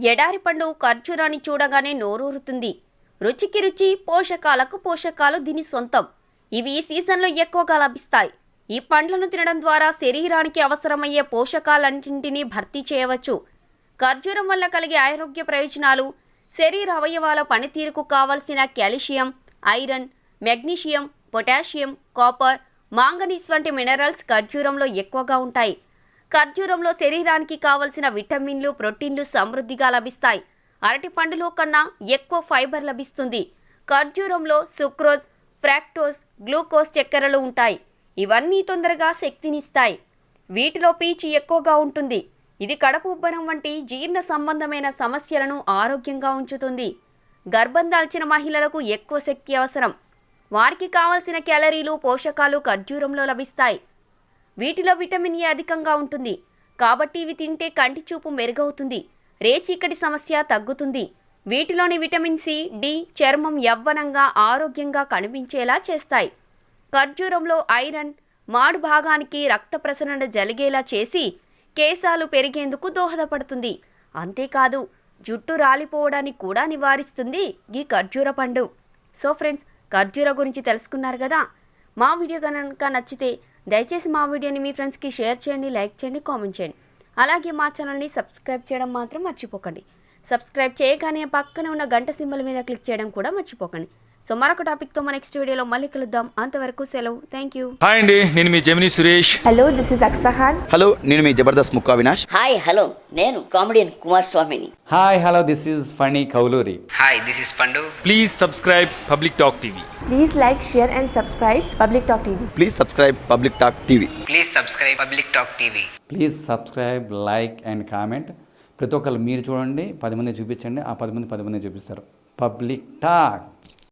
ఎడారి పండు ఖర్జూరాన్ని చూడగానే నోరూరుతుంది. రుచికి రుచి, పోషకాలకు పోషకాలు దీని సొంతం. ఇవి ఈ సీజన్లో ఎక్కువగా లభిస్తాయి. ఈ పండ్లను తినడం ద్వారా శరీరానికి అవసరమయ్యే పోషకాలన్నింటినీ భర్తీ చేయవచ్చు. ఖర్జూరం వల్ల కలిగే ఆరోగ్య ప్రయోజనాలు: శరీర అవయవాల పనితీరుకు కావలసిన calcium, iron, magnesium, potassium, copper, manganese వంటి మినరల్స్ ఖర్జూరంలో ఎక్కువగా ఉంటాయి. ఖర్జూరంలో శరీరానికి కావలసిన విటమిన్లు, ప్రోటీన్లు సమృద్ధిగా లభిస్తాయి. అరటి పండులో కన్నా ఎక్కువ ఫైబర్ లభిస్తుంది. ఖర్జూరంలో సుక్రోజ్, ఫ్రాక్టోజ్, గ్లూకోజ్ చక్కెరలు ఉంటాయి. ఇవన్నీ తొందరగా శక్తినిస్తాయి. వీటిలో పీచు ఎక్కువగా ఉంటుంది. ఇది కడుపు ఉబ్బరం వంటి జీర్ణ సంబంధమైన సమస్యలను ఆరోగ్యంగా ఉంచుతుంది. గర్భం దాల్చిన మహిళలకు ఎక్కువ శక్తి అవసరం. వారికి కావలసిన క్యాలరీలు, పోషకాలు ఖర్జూరంలో లభిస్తాయి. వీటిలో విటమిన్ ఏ అధికంగా ఉంటుంది. కాబట్టి ఇవి తింటే కంటి చూపు మెరుగవుతుంది. రేచీకటి సమస్య తగ్గుతుంది. వీటిలోని విటమిన్ సి, డి చర్మం యవ్వనంగా, ఆరోగ్యంగా కనిపించేలా చేస్తాయి. ఖర్జూరంలో ఐరన్ మాడు భాగానికి రక్త ప్రసరణ జరిగేలా చేసి కేశాలు పెరిగేందుకు దోహదపడుతుంది. అంతేకాదు, జుట్టు రాలిపోవడాన్ని కూడా నివారిస్తుంది ఈ ఖర్జూర పండు. సో ఫ్రెండ్స్, ఖర్జూర గురించి తెలుసుకున్నారు కదా. మా వీడియో కనుక నచ్చితే దయచేసి మా వీడియోని మీ ఫ్రెండ్స్కి షేర్ చేయండి, లైక్ చేయండి, కామెంట్ చేయండి. అలాగే మా ఛానల్ని సబ్స్క్రైబ్ చేయడం మాత్రం మర్చిపోకండి. సబ్స్క్రైబ్ చేయగానే పక్కన ఉన్న గంట సింబల్ మీద క్లిక్ చేయడం కూడా మర్చిపోకండి. సో మరొక టాపిక్తో మా నెక్స్ట్ వీడియోలో మళ్ళీ కలుద్దాం. అంతవరకు సెలవు. Thank you. హాయ్ అండి, నేను మీ Gemini Suresh. Hello, this is అక్సహాన్. హలో, నేను మీ జబర్దస్త్ ముక్కా వినాష్. హాయ్ హలో, నేను కామెడియన్ కుమార్ స్వామిని. Hi hello, this is Phani Kauluri. Hi, this is Pandu. Please subscribe Public Talk TV. Please like, share and subscribe Public Talk TV. Please subscribe Public Talk TV. Please subscribe Public Talk TV. Please subscribe, like and comment. ప్రతి ఒక్కరు మీరు చూడండి, 10 మంది చూపించండి. ఆ 10 మంది చూపిస్తారు. Public talk.